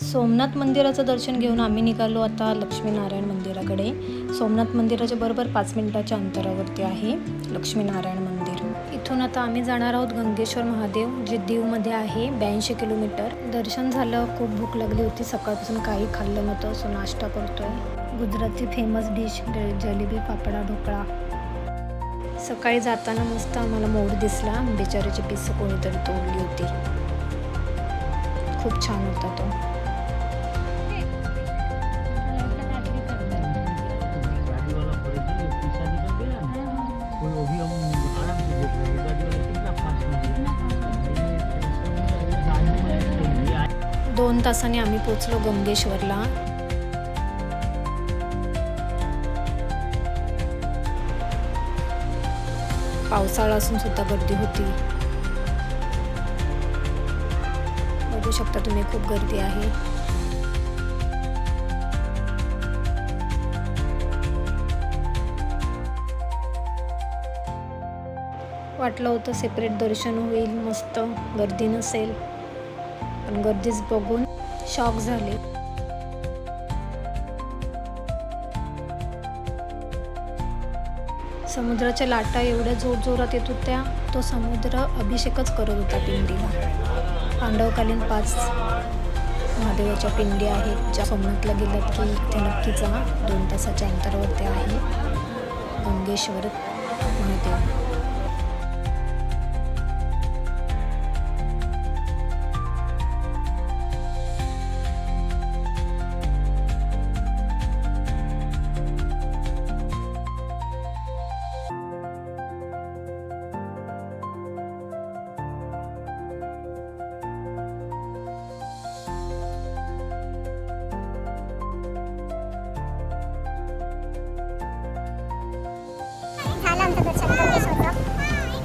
सोमनाथ मंदिराचं दर्शन घेऊन आम्ही निघालो आता लक्ष्मीनारायण मंदिराकडे. सोमनाथ मंदिराच्या बरोबर 5 मिनिटाच्या अंतरावरती आहे लक्ष्मीनारायण मंदिर. इथून आता आम्ही जाणार आहोत गंगेश्वर महादेव, जे दीवमध्ये आहे. 82 किलोमीटर. दर्शन झालं. खूप भूक लागली होती, सकाळपासून काही खाल्लं नव्हतं, सो नाश्ता करतोय. गुजरातची फेमस डिश जलेबी, फाफडा, ढोकळा. सकाळी जाताना मस्त आम्हाला मोर दिसला. बिचाऱ्याची पिस कोणीतरी तोडली होती. खूप छान होता तो. दोन तासांनी आम्ही पोचलो गंगेश्वरला. पावसाळा असून सुद्धा गर्दी होती. बघू शकता तुम्ही, खूप गर्दी आहे. वाटलं होतं सेपरेट दर्शन होईल, मस्त गर्दी नसेल, पण गर्दीच बघून शॉक झाले. समुद्राच्या लाटा एवढ्या जोरजोरात येत होत्या. तो समुद्र अभिषेकच करत होता पिंडीला. पांडवकालीन 5 महादेवाच्या पिंडी आहेत, ज्या सोमनाथला गेलात की इथे नक्की जा. 2 तासाच्या अंतरावरती आहे गंगेश्वर महादेव.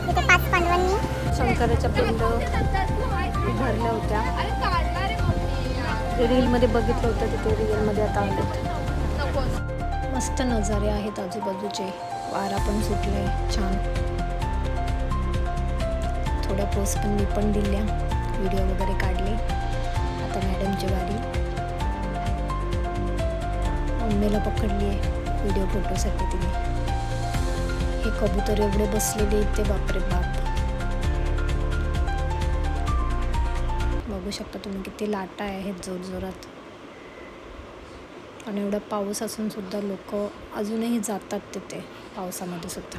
इथे 5 पांडवांनी शंकराच्या पिंड भरल्या होत्या. रीलमध्ये बघितलं होतं, तिथे रिअलमध्ये आता आलेत. मस्त नजारे आहेत आजूबाजूचे. वारा पण सुटले छान. थोड्या पोस्ट पण मी पण दिल्या, व्हिडिओ वगैरे काढले. आता मॅडमची वारी. मम्मीला पकडली आहे व्हिडिओ फोटोसाठी तिने. हे कबूतर एवढे बसलेले इथे, बापरे बाप. बघू शकता तुम्ही किती लाटा आहेत जोरजोरात. आणि एवढा पाऊस असून सुद्धा लोक अजूनही जातात तिथे पावसामध्ये सुद्धा.